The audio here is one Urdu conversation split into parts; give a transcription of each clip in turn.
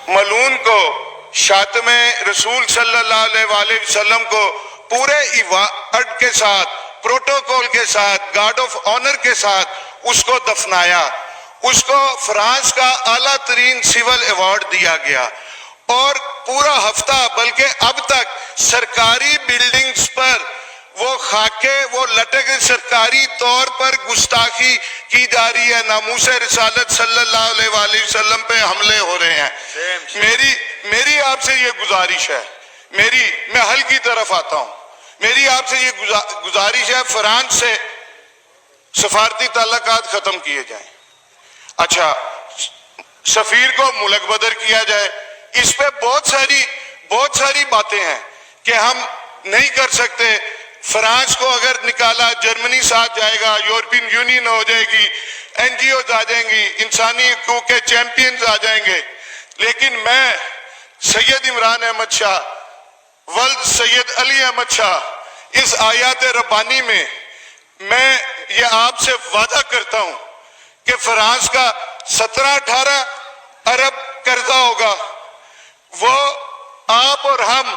ملعون کو، شاتم رسول صلی اللہ علیہ وآلہ وسلم کو پورے ایوارڈ کے ساتھ، پروٹوکول کے ساتھ، گارڈ آف آنر کے ساتھ اس کو دفنایا. اس کو فرانس کا اعلیٰ ترین سول ایوارڈ دیا گیا، اور پورا ہفتہ بلکہ اب تک سرکاری بلڈنگز پر وہ خاکے وہ لٹک سرکاری طور پر گستاخی کی جا رہی ہے. ناموس رسالت صلی اللہ علیہ وآلہ وسلم پہ حملے ہو رہے ہیں. میری آپ سے یہ گزارش ہے، میں حل کی طرف آتا ہوں. میری آپ سے یہ گزارش ہے، فرانس سے سفارتی تعلقات ختم کیے جائیں. اچھا، سفیر کو ملک بدر کیا جائے. اس پہ بہت ساری باتیں ہیں کہ ہم نہیں کر سکتے. فرانس کو اگر نکالا، جرمنی ساتھ جائے گا، یورپین یونین ہو جائے گی، این جی اوز آ جائیں گی، انسانی حقوق کے چیمپئنز آ جائیں گے. لیکن میں سید عمران احمد شاہ ولد سید علی احمد شاہ اس آیات ربانی میں یہ آپ سے وعدہ کرتا ہوں کہ فرانس کا 17-18 ارب قرضہ ہوگا، وہ آپ اور ہم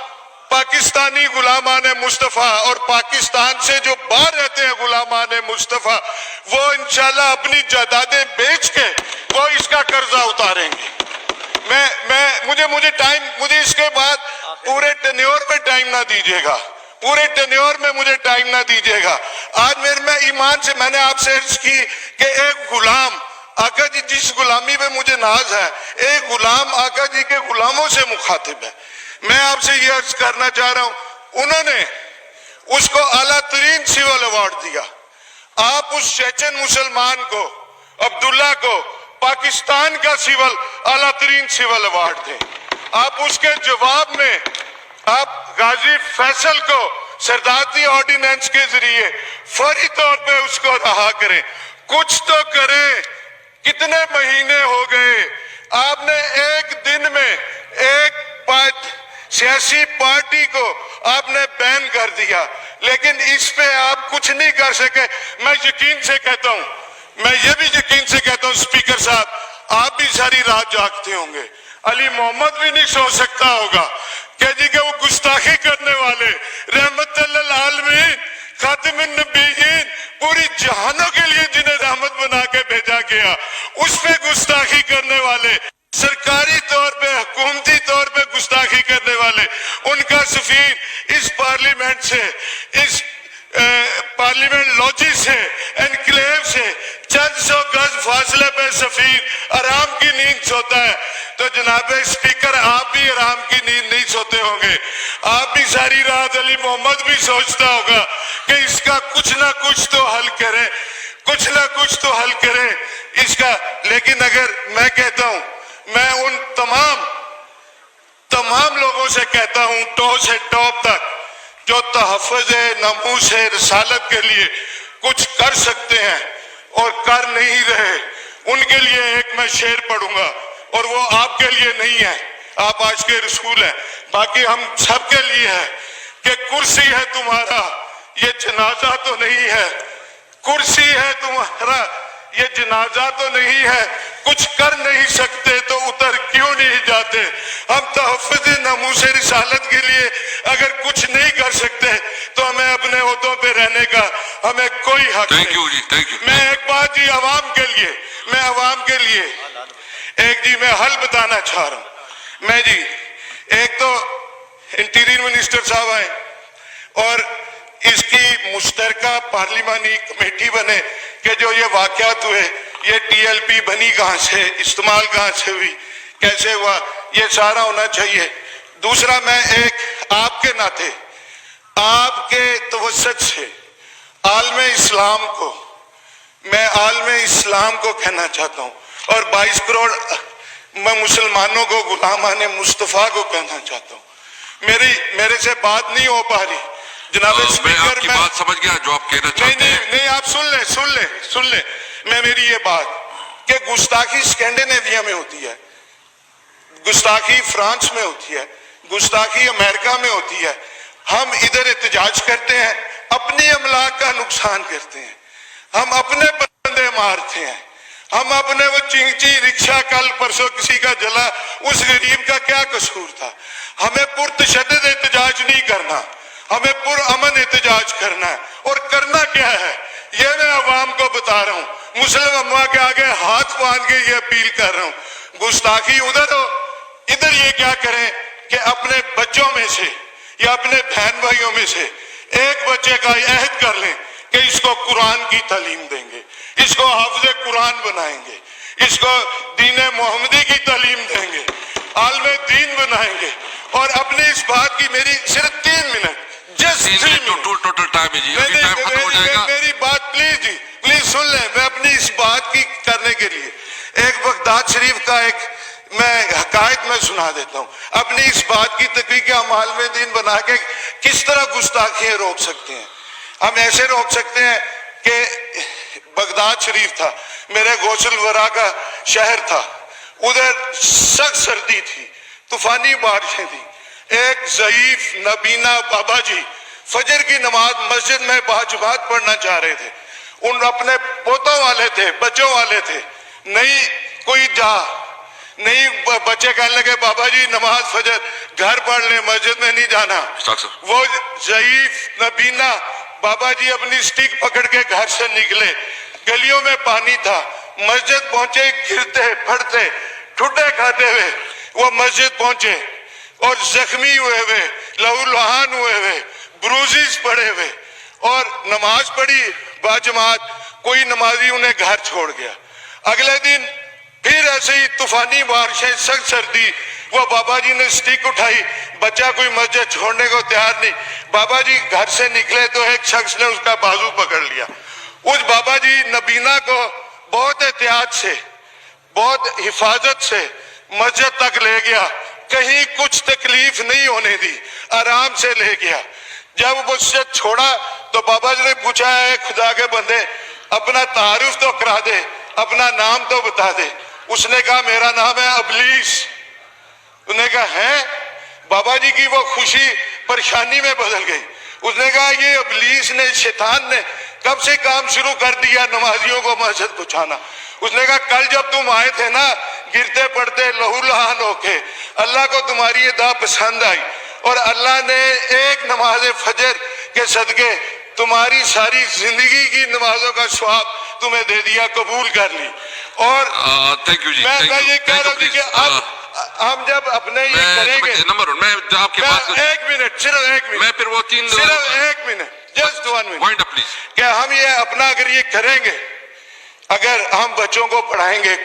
پاکستانی غلامان مصطفیٰ اور پاکستان سے جو باہر رہتے ہیں غلامان مصطفیٰ، وہ انشاءاللہ اپنی جائیدادیں بیچ کے وہ اس کا قرضہ اتاریں گے. مجھے اس کے بعد پورے ٹینیور میں ٹائم نہ دیجیے گا، پورے ٹینیور میں مجھے ٹائم نہ دیجیے گا. آج میں ایمان سے میں نے آپ سے عرض کی کہ ایک غلام آقا جی، جس غلامی پہ مجھے ناز ہے، ایک غلام آقا جی کے غلاموں سے مخاطب ہے. میں آپ سے یہ عرض کرنا چاہ رہا ہوں، انہوں نے اس کو اعلیٰ ترین سول ایوارڈ دیا. آپ اس چیچن مسلمان کو، عبداللہ کو، پاکستان کا اعلیٰ ترین سول ایوارڈ دیں. آپ اس کے جواب میں آپ غازی فیصل کو سردارتی آرڈیننس کے ذریعے فوری طور پہ اس کو رہا کریں. کچھ تو کریں. کتنے مہینے ہو گئے آپ نے ایک دن میں ایک سیاسی پارٹی کو آپ نے بین کر دیا، لیکن اس پہ آپ کچھ نہیں کر سکے. میں یقین سے کہتا ہوں، میں یہ بھی یقین سے کہتا ہوں اسپیکر صاحب، آپ بھی ساری رات جاگتے ہوں گے. علی محمد بھی نہیں سو سکتا ہوگا کہ وہ گستاخی کرنے والے، رحمت للعالمین، خاتم النبیین، پوری جہانوں کے لیے جنہیں رحمت بنا کے بھیجا گیا، اس پہ گستاخی کرنے والے، سرکاری طور پہ حکومتی طور پہ گستاخی کرنے والے، ان کا سفیر اس پارلیمنٹ سے، اس پارلیمنٹ لوجی سے، انکلیو سے چند سو گز فاصلے پہ سفیر آرام کی نیند سوتا ہے. تو جناب اسپیکر، آپ بھی آرام کی نیند نہیں سوتے ہوں گے. آپ بھی ساری رات، علی محمد بھی سوچتا ہوگا کہ اس کا کچھ نہ کچھ تو حل کریں، کچھ نہ کچھ تو حل کریں اس کا. لیکن اگر میں کہتا ہوں، میں ان تمام لوگوں سے کہتا ہوں، ٹو سے ٹاپ تک، جو تحفظ ناموس رسالت کے لیے کچھ کر سکتے ہیں اور کر نہیں رہے، ان کے لیے ایک میں شعر پڑھوں گا، اور وہ آپ کے لیے نہیں ہے، آپ آج کے رسول ہیں، باقی ہم سب کے لیے ہے کہ کرسی ہے تمہارا، یہ جنازہ تو نہیں ہے. کرسی ہے تمہارا، یہ جنازہ تو نہیں ہے. کچھ کر نہیں سکتے تو اتر کیوں نہیں جاتے؟ ہم تحفظ ناموس رسالت کے لیے اگر کچھ نہیں کر سکتے تو ہمیں اپنے عہدوں پہ رہنے کا ہمیں کوئی حق نہیں. میں ایک بات جی عوام کے لیے میں حل بتانا چاہ رہا ہوں. میں جی ایک تو انٹیریئر منسٹر صاحب آئے اور اس کی مشترکہ پارلیمانی کمیٹی بنے کہ جو یہ واقعات ہوئے، یہ ٹی ایل پی بنی کہاں سے، استعمال کہاں سے ہوئی، کیسے ہوا، یہ سارا ہونا چاہیے. دوسرا، میں ایک آپ کے ناطے، آپ کے توسط سے عالم اسلام کو کہنا چاہتا ہوں، اور 22 کروڑ میں مسلمانوں کو، غلامان مصطفیٰ کو کہنا چاہتا ہوں. میرے سے بات نہیں ہو پا رہی جناب اسپیکر. میں آپ کی بات سمجھ گیا جو آپ کہنا چاہتے ہیں. نہیں، آپ سن لیں میری یہ بات کہ گستاخی اسکینڈینیویا میں ہوتی ہے، گستاخی فرانس میں ہوتی ہے، گستاخی امریکہ میں ہوتی ہے. ہم ادھر احتجاج کرتے ہیں، اپنی املاک کا نقصان کرتے ہیں، ہم اپنے بندے مارتے ہیں، ہم اپنے وہ چنگچی رکشا کل پرسوں کسی کا جلا، اس غریب کا کیا قصور تھا؟ ہمیں پرتشدد احتجاج نہیں کرنا، ہمیں پرامن احتجاج کرنا ہے. اور کرنا کیا ہے یہ میں عوام کو بتا رہا ہوں. مسلم امہ کے آگے ہاتھ باندھ کے یہ اپیل کر رہا ہوں، گستاخی ادھر ہو، ادھر یہ کیا کریں کہ اپنے بچوں میں سے یا اپنے بہن بھائیوں میں سے ایک بچے کا عہد کر لیں کہ اس کو قرآن کی تعلیم دیں گے، اس کو حافظ قرآن بنائیں گے، اس کو دین محمدی کی تعلیم دیں گے، عالم دین بنائیں گے. اور اپنی اس بات کی میری صرف 3 minute, just 3 minute, total time ہے جی، ابھی ٹائم ختم ہو جائے گا. میری بات پلیز جی پلیز سن لیں. میں اپنی اس بات کی کرنے کے لیے ایک بغداد شریف کا ایک میں حکایت میں سنا دیتا ہوں. اپنی اس بات کی تقریر کہ ہم عالم دین بنا کے کس طرح گستاخیاں روک سکتے ہیں. ہم ایسے روک سکتے ہیں کہ بغداد شریف تھا، میرے غوث الورا کا شہر تھا، ادھر سخت سردی تھی، طوفانی بارشیں تھیں. ایک ضعیف نابینا بابا جی فجر کی نماز مسجد میں باجماعت پڑھنا چاہ رہے تھے. ان اپنے پوتوں والے تھے، بچوں والے تھے، نہیں کوئی جا نہیں. بچے کہنے لگے بابا جی نماز فجر گھر پڑھ لیں، مسجد میں نہیں جانا. وہ ضعیف نابینا بابا جی اپنی سٹک پکڑ کے گھر سے نکلے، گلیوں میں پانی تھا، مسجد پہنچے، گرتے پھٹتے ٹھڈے کھاتے ہوئے وہ مسجد پہنچے اور زخمی ہوئے ہوئے، لہو لہان ہوئے ہوئے، بروزز پڑے ہوئے، اور نماز پڑھی باجماعت. کوئی نمازی انہیں گھر چھوڑ گیا. اگلے دن پھر ایسے ہی طوفانی بارشیں، سخت سردی. وہ بابا جی نے سٹک اٹھائی، بچہ کوئی مسجد چھوڑنے کو تیار نہیں. بابا جی گھر سے نکلے تو ایک شخص نے اس کا بازو پکڑ لیا. اس بابا جی نبینا کو بہت احتیاط سے، بہت حفاظت سے مسجد تک لے گیا، کہیں کچھ تکلیف نہیں ہونے دی، آرام سے لے گیا. جب وہ مسجد چھوڑا تو بابا جی نے پوچھا ہے خدا کے بندے اپنا تعارف تو کرا دے، اپنا نام تو بتا دے. اس نے کہا میرا نام ہے ابلیس. انہوں نے کہا ہے؟ بابا جی کی وہ خوشی پریشانی میں بدل گئی. اس نے کہا یہ ابلیس نے، شیطان نے کب سے کام شروع کر دیا نمازیوں کو مسجد پہنچانا. اس نے کہا کل جب تم آئے تھے نا گرتے پڑتے لہو لہان ہو کے، اللہ کو تمہاری ادا پسند آئی اور اللہ نے ایک نماز فجر کے صدقے تمہاری ساری زندگی کی نمازوں کا ثواب تمہیں دے دیا، قبول کر لی. اور میں یہ کہہ رہا ہوں کہ اب ہم جب اپنے یہ کریں گے، نمبر میں آپ کے پاس ایک منٹ، صرف ایک منٹ، میں پھر وہ 3 صرف ایک minute, just 1 minute point please. کہ ہم یہ اپنا اگر یہ کریں گے، اگر ہم بچوں کو پڑھائیں گے،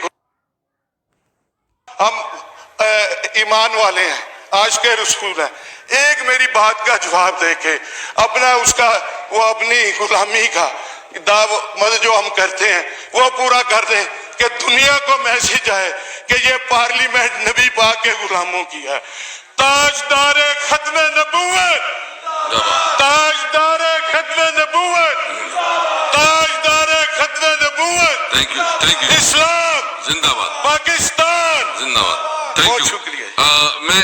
ہم ایمان والے ہیں، عاشق رسول ہیں، ایک میری بات کا جواب دے کے اپنا اس کا وہ اپنی غلامی کا مدد جو ہم کرتے ہیں وہ پورا کر دیں کہ دنیا کو میسج آئے کہ یہ پارلیمنٹ نبی پاک کے غلاموں کی ہے. تاجدار ختم نبوت، تاجدار ختم نبوت، تاجدار ختم نبوت، اسلام زندہ باد، پاکستان. زندہ باد. بہت شکریہ. میں